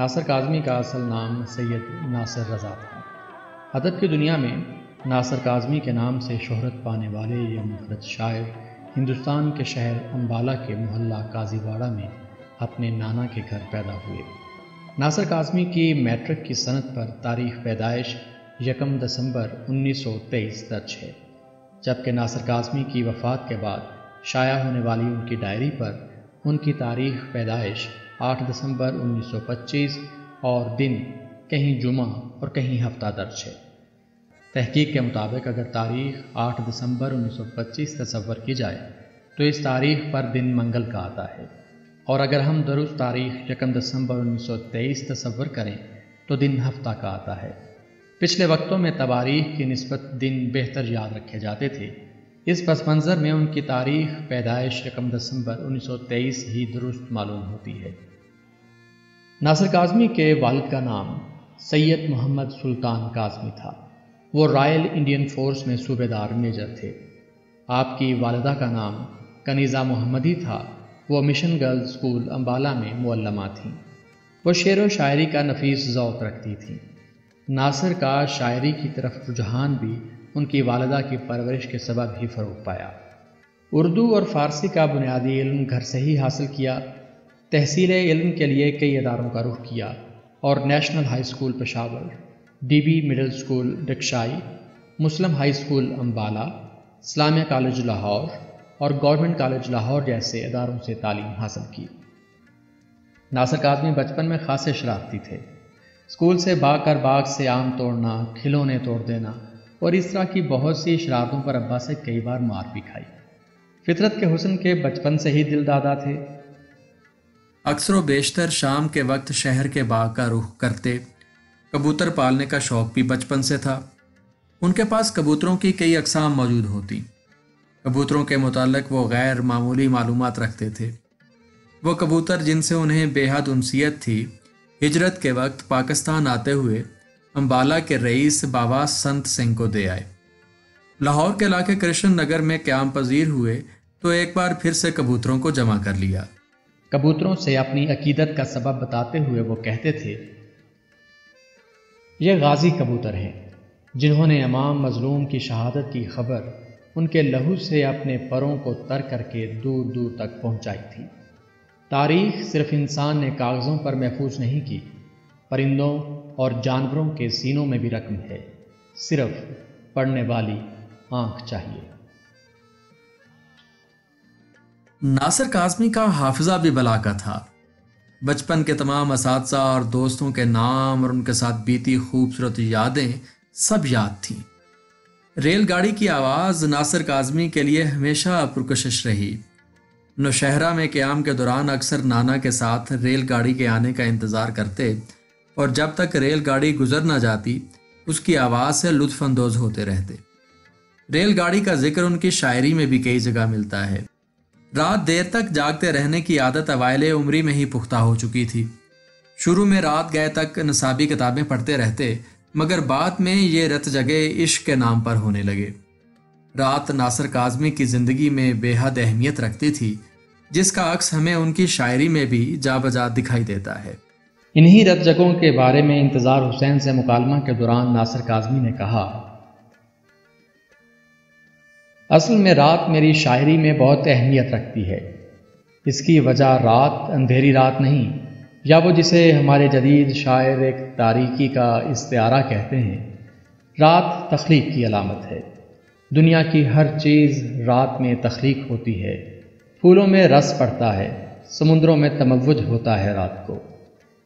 ناصر کاظمی کا اصل نام سید ناصر رضا تھا۔ ادب کی دنیا میں ناصر کاظمی کے نام سے شہرت پانے والے یہ منفرد شاعر ہندوستان کے شہر امبالہ کے محلہ قاضی واڑہ میں اپنے نانا کے گھر پیدا ہوئے۔ ناصر کاظمی کی میٹرک کی سند پر تاریخ پیدائش 1 دسمبر 1923 درج ہے، جبکہ ناصر کاظمی کی وفات کے بعد شائع ہونے والی ان کی ڈائری پر ان کی تاریخ پیدائش 8 دسمبر 1925 اور دن کہیں جمعہ اور کہیں ہفتہ درج ہے۔ تحقیق کے مطابق اگر تاریخ 8 دسمبر 1925 تصور کی جائے تو اس تاریخ پر دن منگل کا آتا ہے، اور اگر ہم درست تاریخ 1 دسمبر 1923 تصور کریں تو دن ہفتہ کا آتا ہے۔ پچھلے وقتوں میں تواریخ کی نسبت دن بہتر یاد رکھے جاتے تھے، اس پس منظر میں ان کی تاریخ پیدائش 1 دسمبر 1923 ہی درست معلوم ہوتی ہے۔ ناصر کاظمی کے والد کا نام سید محمد سلطان کاظمی تھا۔ وہ رائل انڈین فورس میں صوبے دار میجر تھے۔ آپ کی والدہ کا نام کنیزہ محمدی تھا۔ وہ مشن گرلز اسکول امبالہ میں معلمہ تھیں۔ وہ شعر و شاعری کا نفیس ذوق رکھتی تھیں۔ ناصر کا شاعری کی طرف رجحان بھی ان کی والدہ کی پرورش کے سبب ہی فروغ پایا۔ اردو اور فارسی کا بنیادی علم گھر سے ہی حاصل کیا۔ تحصیل علم کے لیے کئی اداروں کا رخ کیا اور national high school Peshawar, D B middle school Dagshai, مسلم high school Ambala, Islamia college Lahore اور گورنمنٹ کالج لاہور جیسے اداروں سے تعلیم حاصل کی۔ ناصر کاظمی بچپن میں خاصے شرارتی تھے۔ اسکول سے بھاگ کر باغ سے آم توڑنا، کھلونے توڑ دینا اور اس طرح کی بہت سی شرارتوں پر ابا سے کئی بار مار بھی کھائی۔ فطرت کے حسن کے بچپن سے ہی دل دادا تھے۔ اکثر و بیشتر شام کے وقت شہر کے باغ کا رخ کرتے۔ کبوتر پالنے کا شوق بھی بچپن سے تھا۔ ان کے پاس کبوتروں کی کئی اقسام موجود ہوتی۔ کبوتروں کے متعلق وہ غیر معمولی معلومات رکھتے تھے۔ وہ کبوتر جن سے انہیں بے حد انسیت تھی، ہجرت کے وقت پاکستان آتے ہوئے امبالہ کے رئیس بابا سنت سنگھ کو دے آئے۔ لاہور کے علاقے کرشن نگر میں قیام پذیر ہوئے تو ایک بار پھر سے کبوتروں کو جمع کر لیا۔ کبوتروں سے اپنی عقیدت کا سبب بتاتے ہوئے وہ کہتے تھے، یہ غازی کبوتر ہیں جنہوں نے امام مظلوم کی شہادت کی خبر ان کے لہو سے اپنے پروں کو تر کر کے دور دور تک پہنچائی تھی۔ تاریخ صرف انسان نے کاغذوں پر محفوظ نہیں کی، پرندوں اور جانوروں کے سینوں میں بھی رقم ہے، صرف پڑھنے والی آنکھ چاہیے۔ ناصر کاظمی کا حافظہ بھی بلا کا تھا۔ بچپن کے تمام اساتذہ اور دوستوں کے نام اور ان کے ساتھ بیتی خوبصورت یادیں سب یاد تھیں۔ ریل گاڑی کی آواز ناصر کاظمی کے لیے ہمیشہ پرکشش رہی۔ نوشہرہ میں قیام کے دوران اکثر نانا کے ساتھ ریل گاڑی کے آنے کا انتظار کرتے اور جب تک ریل گاڑی گزر نہ جاتی اس کی آواز سے لطف اندوز ہوتے رہتے۔ ریل گاڑی کا ذکر ان کی شاعری میں بھی کئی جگہ ملتا ہے۔ رات دیر تک جاگتے رہنے کی عادت اوائل عمری میں ہی پختہ ہو چکی تھی۔ شروع میں رات گئے تک نصابی کتابیں پڑھتے رہتے، مگر بعد میں یہ رت جگے عشق کے نام پر ہونے لگے۔ رات ناصر کاظمی کی زندگی میں بے حد اہمیت رکھتی تھی، جس کا عکس ہمیں ان کی شاعری میں بھی جا بجا دکھائی دیتا ہے۔ انہی رت جگہوں کے بارے میں انتظار حسین سے مکالمہ کے دوران ناصر کاظمی نے کہا، اصل میں رات میری شاعری میں بہت اہمیت رکھتی ہے۔ اس کی وجہ رات اندھیری رات نہیں، یا وہ جسے ہمارے جدید شاعر ایک تاریکی کا استعارہ کہتے ہیں۔ رات تخلیق کی علامت ہے۔ دنیا کی ہر چیز رات میں تخلیق ہوتی ہے۔ پھولوں میں رس پڑتا ہے، سمندروں میں تموج ہوتا ہے رات کو۔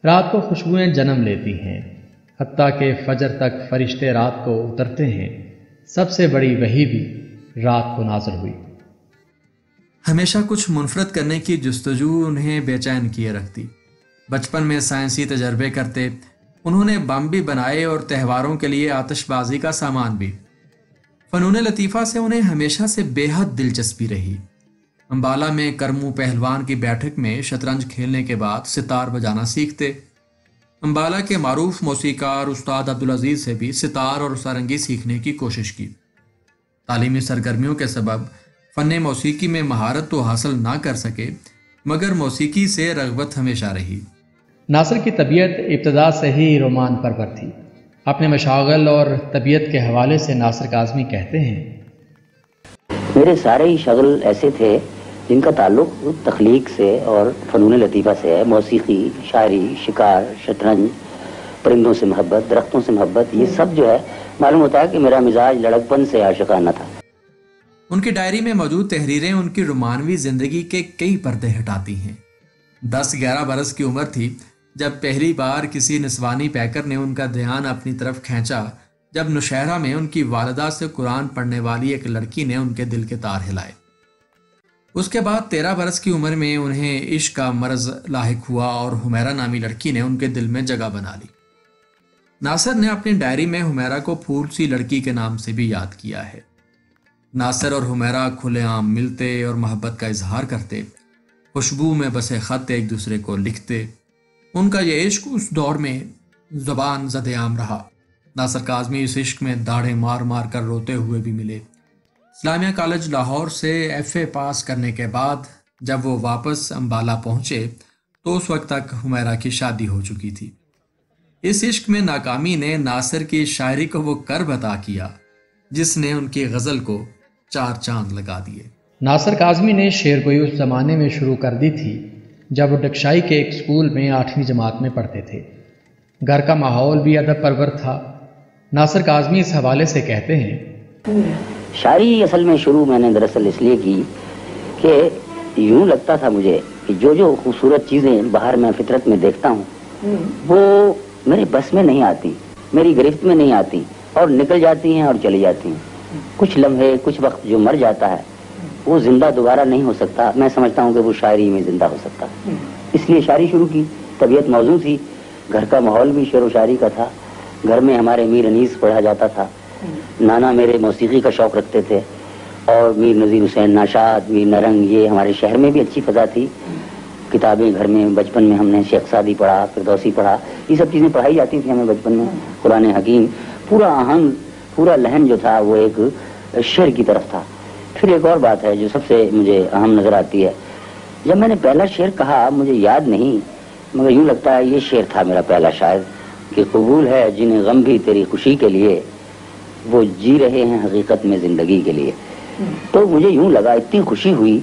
رات کو خوشبوئیں جنم لیتی ہیں، حتیٰ کہ فجر تک فرشتے رات کو اترتے ہیں۔ سب سے بڑی وحی بھی رات کو نازل ہوئی۔ ہمیشہ کچھ منفرد کرنے کی جستجو انہیں بے چین کیے رکھتی۔ بچپن میں سائنسی تجربے کرتے، انہوں نے بم بھی بنائے اور تہواروں کے لیے آتش بازی کا سامان بھی۔ فنون لطیفہ سے انہیں ہمیشہ سے بے حد دلچسپی رہی۔ امبالہ میں کرمو پہلوان کی بیٹھک میں شطرنج کھیلنے کے بعد ستار بجانا سیکھتے۔ امبالہ کے معروف موسیقار استاد عبدالعزیز سے بھی ستار اور سارنگی سیکھنے کی کوشش کی۔ تعلیمی سرگرمیوں کے سبب فن موسیقی میں مہارت تو حاصل نہ کر سکے، مگر موسیقی سے رغبت ہمیشہ رہی۔ ناصر کی طبیعت ابتدا سے ہی رومان پرور تھی۔ اپنے مشاغل اور طبیعت کے حوالے سے ناصر کاظمی کہتے ہیں، میرے سارے ہی شغل ایسے تھے جن کا تعلق تخلیق سے اور فنون لطیفہ سے ہے، موسیقی، شاعری، شکار، شطرنج، پرندوں سے محبت، درختوں سے محبت، یہ سب جو ہے معلوم ہوتا ہے کہ میرا مزاج لڑکپن سے عاشقانہ تھا۔ ان کی ڈائری میں موجود تحریریں ان کی رومانوی زندگی کے کئی پردے ہٹاتی ہیں۔ 10-11 برس کی عمر تھی جب پہلی بار کسی نسوانی پیکر نے ان کا دھیان اپنی طرف کھینچا، جب نوشہرہ میں ان کی والدہ سے قرآن پڑھنے والی ایک لڑکی نے ان کے دل کے تار ہلائے۔ اس کے بعد 13 برس کی عمر میں انہیں عشق کا مرض لاحق ہوا اور حمیرہ نامی لڑکی نے ان کے دل میں جگہ بنا لی۔ ناصر نے اپنی ڈائری میں حمیرہ کو پھول سی لڑکی کے نام سے بھی یاد کیا ہے۔ ناصر اور حمیرہ کھلے عام ملتے اور محبت کا اظہار کرتے، خوشبو میں بسے خط ایک دوسرے کو لکھتے۔ ان کا یہ عشق اس دور میں زبان زد عام رہا۔ ناصر کاظمی اس عشق میں داڑھیں مار مار کر روتے ہوئے بھی ملے۔ اسلامیہ کالج لاہور سے FA پاس کرنے کے بعد جب وہ واپس امبالہ پہنچے تو اس وقت تک حمیرہ کی شادی ہو چکی تھی۔ اس عشق میں ناکامی نے ناصر کی شاعری کو وہ کرب عطا کیا جس نے ان کی غزل کو 4 چاند لگا دیے۔ ناصر کاظمی نے شعر گوئی اس زمانے میں شروع کر دی تھی جب وہ ڈکشائی کے ایک اسکول میں 8ویں جماعت میں پڑھتے تھے۔ گھر کا ماحول بھی ادب پرور تھا۔ ناصر کاظمی اس حوالے سے کہتے ہیں، شاعری اصل میں شروع میں نے دراصل اس لیے کی کہ یوں لگتا تھا مجھے کہ جو خوبصورت چیزیں باہر میں فطرت میں دیکھتا ہوں وہ میرے بس میں نہیں آتی، میری گرفت میں نہیں آتی اور نکل جاتی ہیں اور چلی جاتی ہیں۔ کچھ لمحے، کچھ وقت جو مر جاتا ہے وہ زندہ دوبارہ نہیں ہو سکتا۔ میں سمجھتا ہوں کہ وہ شاعری میں زندہ ہو سکتا، اس لیے شاعری شروع کی۔ طبیعت موضوع تھی، گھر کا ماحول بھی شعر و شاعری کا تھا۔ گھر میں ہمارے میر انیس پڑھا جاتا تھا، نانا میرے موسیقی کا شوق رکھتے تھے اور میر نذیر حسین ناشاد، میر نرنگ، یہ ہمارے شہر میں بھی اچھی فضا تھی۔ کتابیں گھر میں بچپن میں ہم نے شیخ سعدی پڑھا، فردوسی پڑھا، یہ سب چیزیں پڑھائی جاتی تھیں ہمیں بچپن میں۔ قرآن حکیم، پورا آہنگ، پورا لہن جو تھا وہ ایک شعر کی طرف تھا۔ پھر ایک اور بات ہے جو سب سے مجھے اہم نظر آتی ہے، جب میں نے پہلا شعر کہا مجھے یاد نہیں مگر یوں لگتا ہے یہ شعر تھا میرا پہلا شاعر کہ قبول ہے جنہیں غم بھی تیری خوشی کے لیے، وہ جی رہے ہیں حقیقت میں زندگی کے لیے۔ تو مجھے یوں لگا، اتنی خوشی ہوئی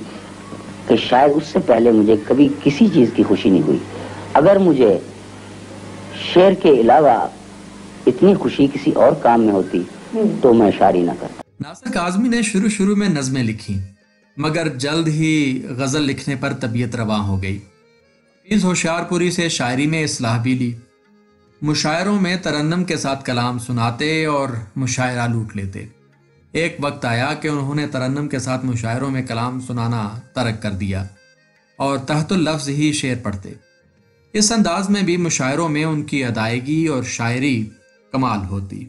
کہ شاید اس سے پہلے مجھے کبھی کسی چیز کی خوشی نہیں ہوئی۔ اگر مجھے شعر کے علاوہ اتنی خوشی کسی اور کام میں ہوتی تو میں شاعری نہ کرتا۔ ناصر کاظمی نے شروع میں نظمیں لکھی مگر جلد ہی غزل لکھنے پر طبیعت رواں ہو گئی۔ حفیظ ہوشیار پوری سے شاعری میں اصلاح بھی لی۔ مشاعروں میں ترنم کے ساتھ کلام سناتے اور مشاعرہ لوٹ لیتے۔ ایک وقت آیا کہ انہوں نے ترنم کے ساتھ مشاعروں میں کلام سنانا ترک کر دیا اور تحت اللفظ ہی شعر پڑھتے۔ اس انداز میں بھی مشاعروں میں ان کی ادائیگی اور شاعری کمال ہوتی۔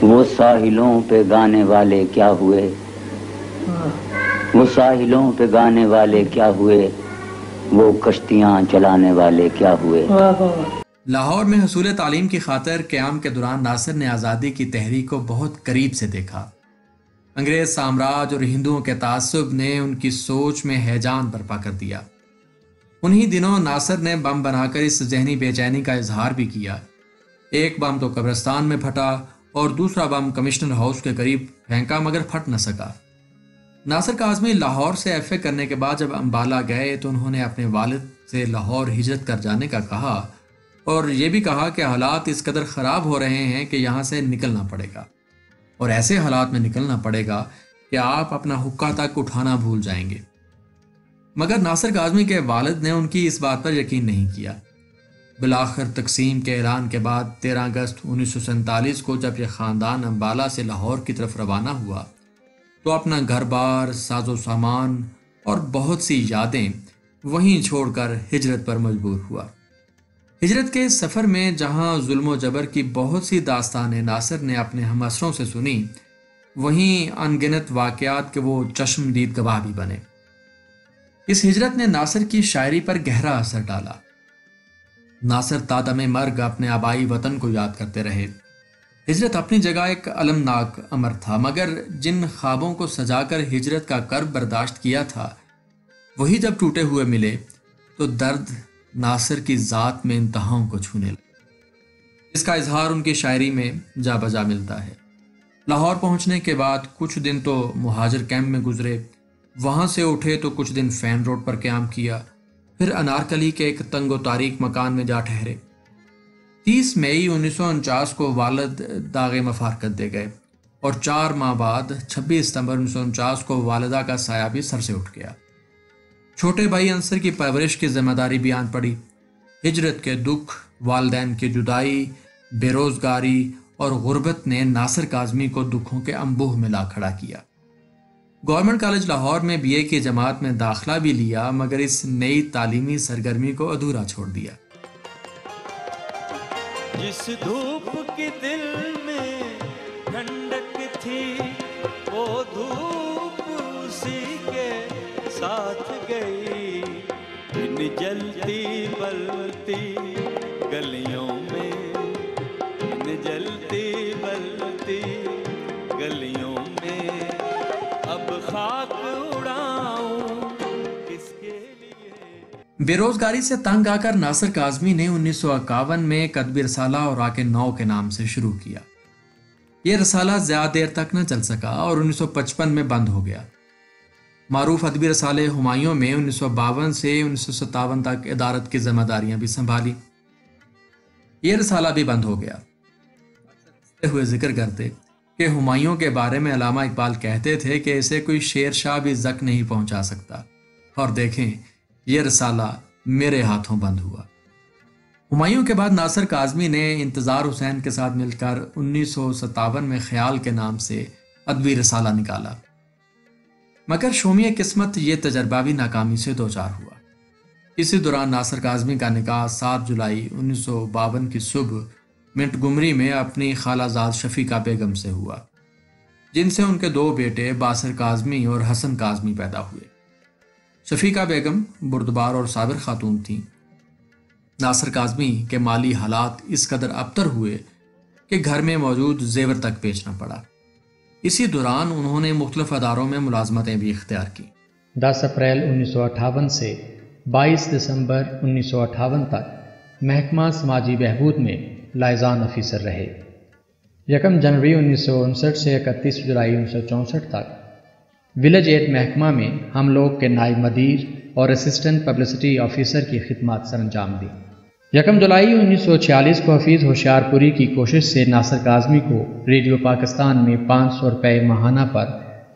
وہ ساحلوں پہ گانے والے کیا ہوئے، وہ ساحلوں پہ گانے والے کیا ہوئے، وہ کشتیاں چلانے والے کیا ہوئے۔ لاہور میں حصول تعلیم کی خاطر قیام کے دوران ناصر نے آزادی کی تحریک کو بہت قریب سے دیکھا۔ انگریز سامراج اور ہندوؤں کے تعصب نے ان کی سوچ میں ہیجان برپا کر دیا۔ انہی دنوں ناصر نے بم بنا کر اس ذہنی بے چینی کا اظہار بھی کیا۔ ایک بم تو قبرستان میں پھٹا اور دوسرا بم کمشنر ہاؤس کے قریب پھینکا مگر پھٹ نہ سکا۔ ناصر کاظمی لاہور سے FA کرنے کے بعد جب امبالہ گئے تو انہوں نے اپنے والد سے لاہور ہجرت کر جانے کا کہا اور یہ بھی کہا کہ حالات اس قدر خراب ہو رہے ہیں کہ یہاں سے نکلنا پڑے گا، اور ایسے حالات میں نکلنا پڑے گا کہ آپ اپنا حقہ تک اٹھانا بھول جائیں گے۔ مگر ناصر کاظمی کے والد نے ان کی اس بات پر یقین نہیں کیا۔ بالآخر تقسیم کے اعلان کے بعد 13 اگست 1947 کو جب یہ خاندان امبالہ سے لاہور کی طرف روانہ ہوا تو اپنا گھر بار، ساز و سامان اور بہت سی یادیں وہیں چھوڑ کر ہجرت پر مجبور ہوا۔ ہجرت کے سفر میں جہاں ظلم و جبر کی بہت سی داستانیں ناصر نے اپنے ہم عصروں سے سنی، وہیں ان گنت واقعات کے وہ چشمدید گواہ بھی بنے۔ اس ہجرت نے ناصر کی شاعری پر گہرا اثر ڈالا۔ ناصر تا دم مرگ اپنے آبائی وطن کو یاد کرتے رہے۔ ہجرت اپنی جگہ ایک المناک امر تھا، مگر جن خوابوں کو سجا کر ہجرت کا کرب برداشت کیا تھا وہی جب ٹوٹے ہوئے ملے تو درد ناصر کی ذات میں انتہاؤں کو چھونے لگے۔ اس کا اظہار ان کی شاعری میں جا بجا ملتا ہے۔ لاہور پہنچنے کے بعد کچھ دن تو مہاجر کیمپ میں گزرے، وہاں سے اٹھے تو کچھ دن فین روڈ پر قیام کیا، پھر انارکلی کے ایک تنگ و تاریک مکان میں جا ٹھہرے۔ 30 مئی 1949 کو والد داغ مفارقت دے گئے اور 4 ماہ بعد 26 ستمبر 1949 کو والدہ کا سایہ بھی سر سے اٹھ گیا۔ چھوٹے بھائی انصر کی پرورش کی ذمہ داری بھی آن پڑی۔ ہجرت کے دکھ، والدین کی جدائی، بے روزگاری اور غربت نے ناصر کاظمی کو دکھوں کے انبوہ میں لا کھڑا کیا۔ گورنمنٹ کالج لاہور میں BA کی جماعت میں داخلہ بھی لیا، مگر اس نئی تعلیمی سرگرمی کو ادھورا چھوڑ دیا۔ جس دھوپ کی دل میں ٹھنڈک تھی وہ دھوپ اسی کے ساتھ گئی، ان جلتی بلتی گلیوں میں، ان جلتی بلتی گلیوں میں، اب خاک اڑاؤں کس کے لیے۔ بے روزگاری سے تنگ آ کر ناصر کاظمی نے 1951 میں ایک ادبی رسالہ اوراق نو کے نام سے شروع کیا۔ یہ رسالہ زیادہ دیر تک نہ چل سکا اور 1955 میں بند ہو گیا۔ معروف ادبی رسالے ہمایوں میں 1952 سے 1957 تک ادارت کی ذمہ داریاں بھی سنبھالی۔ یہ رسالہ بھی بند ہو گیا۔ ہوئے ذکر کرتے کہ ہمایوں کے بارے میں علامہ اقبال کہتے تھے کہ اسے کوئی شیر شاہ بھی زک نہیں پہنچا سکتا، اور دیکھیں یہ رسالہ میرے ہاتھوں بند ہوا۔ ہمایوں کے بعد ناصر کاظمی نے انتظار حسین کے ساتھ مل کر 1957 میں خیال کے نام سے ادبی رسالہ نکالا، مگر شومی قسمت یہ تجربہ بھی ناکامی سے دوچار ہوا۔ اسی دوران ناصر کاظمی کا نکاح 7 جولائی 1952 کی صبح منٹ گمری میں اپنی خالہ زاد شفیقہ بیگم سے ہوا، جن سے ان کے 2 بیٹے باسر کاظمی اور حسن کاظمی پیدا ہوئے۔ شفیقہ بیگم بردبار اور صابر خاتون تھیں۔ ناصر کاظمی کے مالی حالات اس قدر ابتر ہوئے کہ گھر میں موجود زیور تک بیچنا پڑا۔ اسی دوران انہوں نے مختلف اداروں میں ملازمتیں بھی اختیار کی۔ 10 اپریل 1958 سے 22 دسمبر 1958 تک محکمہ سماجی بہبود میں لائزان افیسر رہے۔ 1 جنوری 1959 سے 31 جولائی 1964 تک ولیج ایڈ محکمہ میں ہم لوگ کے نائب مدیر اور اسسٹنٹ پبلسٹی آفیسر کی خدمات سر انجام دی۔ 1 جولائی 1946 کو حفیظ ہوشیار پوری کی کوشش سے ناصر کاظمی کو ریڈیو پاکستان میں 500 روپے ماہانہ پر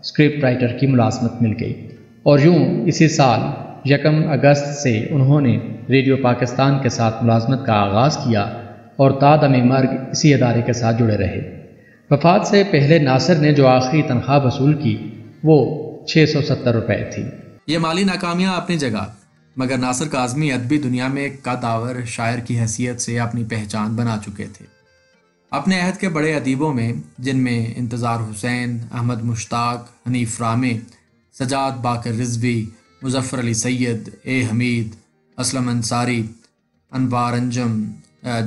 اسکرپٹ رائٹر کی ملازمت مل گئی، اور یوں اسی سال 1 اگست سے انہوں نے ریڈیو پاکستان کے ساتھ ملازمت کا آغاز کیا اور تا دم مرگ اسی ادارے کے ساتھ جڑے رہے۔ وفات سے پہلے ناصر نے جو آخری تنخواہ وصول کی وہ 670 روپے تھی۔ یہ مالی ناکامیاں اپنی جگہ، مگر ناصر کاظمی ادبی دنیا میں ایک قدآور شاعر کی حیثیت سے اپنی پہچان بنا چکے تھے۔ اپنے عہد کے بڑے ادیبوں میں، جن میں انتظار حسین، احمد مشتاق، حنیف رامے، سجاد باقر رضوی، مظفر علی سید، اے حمید، اسلم انصاری، انوار انجم،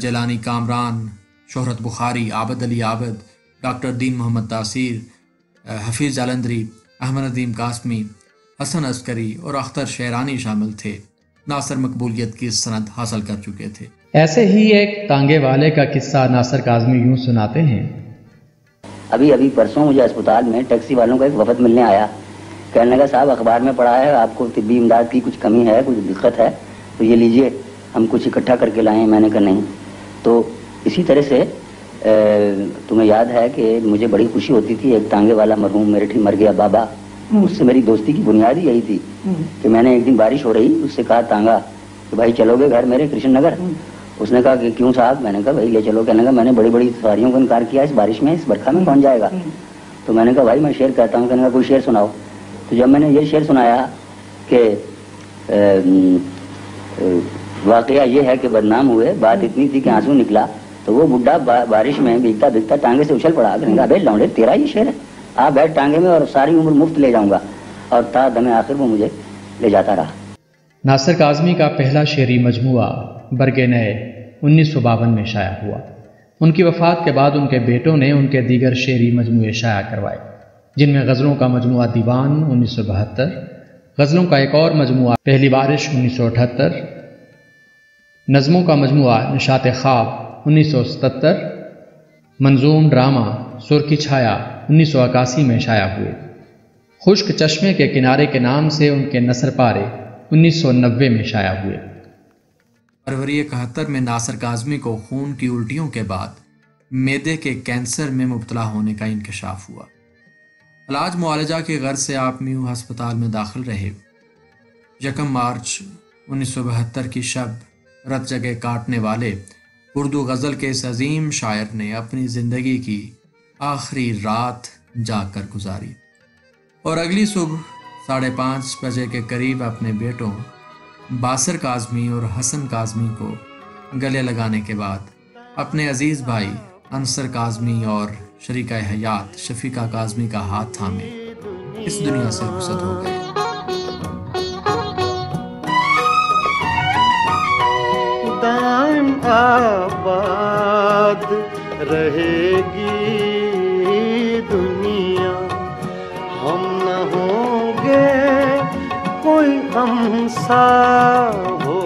جیلانی کامران، شہرت بخاری، عابد علی عابد، ڈاکٹر دین محمد تاثیر، حفیظ جالندری، احمد ندیم قاسمی، حسن عسکری اور اختر شیرانی شامل تھے۔ ناصر مقبولیت کی سند حاصل کر چکے تھے۔ ایسے ہی ایک تانگے والے کا قصہ ناصر کاظمی یوں سناتے ہیں۔ ابھی پرسوں مجھے اسپتال میں ٹیکسی والوں کا ایک وفد ملنے آیا، کہنے لگا صاحب اخبار میں پڑھا ہے آپ کو طبی امداد کی کچھ کمی ہے، کچھ دقت ہے، تو یہ لیجئے ہم کچھ اکٹھا کر کے لائے ہیں۔ میں نے کہا نہیں۔ تو اسی طرح سے تمہیں یاد ہے کہ مجھے بڑی خوشی ہوتی تھی، ایک تانگے والا مرحوم میرے ٹھیک مر گیا بابا، اس سے میری دوستی کی بنیاد ہی یہی تھی کہ میں نے ایک دن بارش ہو رہی اس سے کہا تانگا کہ بھائی چلو گے گھر میرے کرشن نگر؟ اس نے کہا کہ کیوں صاحب؟ میں نے کہا بھائی لے چلو۔ کہنے کا میں نے بڑی بڑی سواریوں کو انکار کیا، اس بارش میں، اس برکھا میں کون جائے گا؟ تو میں نے کہا بھائی میں شعر کہتا ہوں۔ کہنے کا کوئی شعر سناؤ۔ تو جب میں نے یہ شعر سنایا کہ واقعہ یہ ہے کہ بدنام ہوئے، بات اتنی تھی کہ آنسو نکلا، تو وہ بڈھا بارش میں بھیگتا بھیگتا ٹانگے سے اچھل پڑا۔ کہنے کا بھائی لونڈے تیرا یہ شعر ہے، آپ بیٹھ ٹانگے میں اور ساری عمر مفت لے جاؤں گا، اور تا دم آخر وہ مجھے لے جاتا رہا۔ ناصر کاظمی کا پہلا شعری مجموعہ برگ نئے 1952 میں شائع ہوا۔ ان کی وفات کے بعد ان کے بیٹوں نے ان کے دیگر شعری مجموعے شائع کروائے، جن میں غزلوں کا مجموعہ دیوان 1972، غزلوں کا ایک اور مجموعہ پہلی بارش 1978، نظموں کا مجموعہ نشاط خواب 1977، منظوم ڈرامہ سرخی چھایا 1981 میں شائع ہوئے۔ خشک چشمے کے کنارے کے نام سے ان کے نثر پارے 1990 میں شائع ہوئے۔ فروری 71 میں ناصر کاظمی کو خون کی الٹیوں کے بعد معدے کے کینسر میں مبتلا ہونے کا انکشاف ہوا۔ علاج معالجہ کی غرض سے آپ میو ہسپتال میں داخل رہے۔ 1 مارچ 1972 کی شب رت جگہ کاٹنے والے اردو غزل کے اس عظیم شاعر نے اپنی زندگی کی آخری رات جاگ کر گزاری اور اگلی صبح 5:30 بجے کے قریب اپنے بیٹوں باسر کاظمی اور حسن کاظمی کو گلے لگانے کے بعد اپنے عزیز بھائی انصر کاظمی اور شریکہ حیات شفیقہ کاظمی کا ہاتھ تھامے اس دنیا سے رخصت ہو گئے۔ دائم آباد رہے گی دنیا، ہم نہ ہوں گے کوئی ہمسا ہو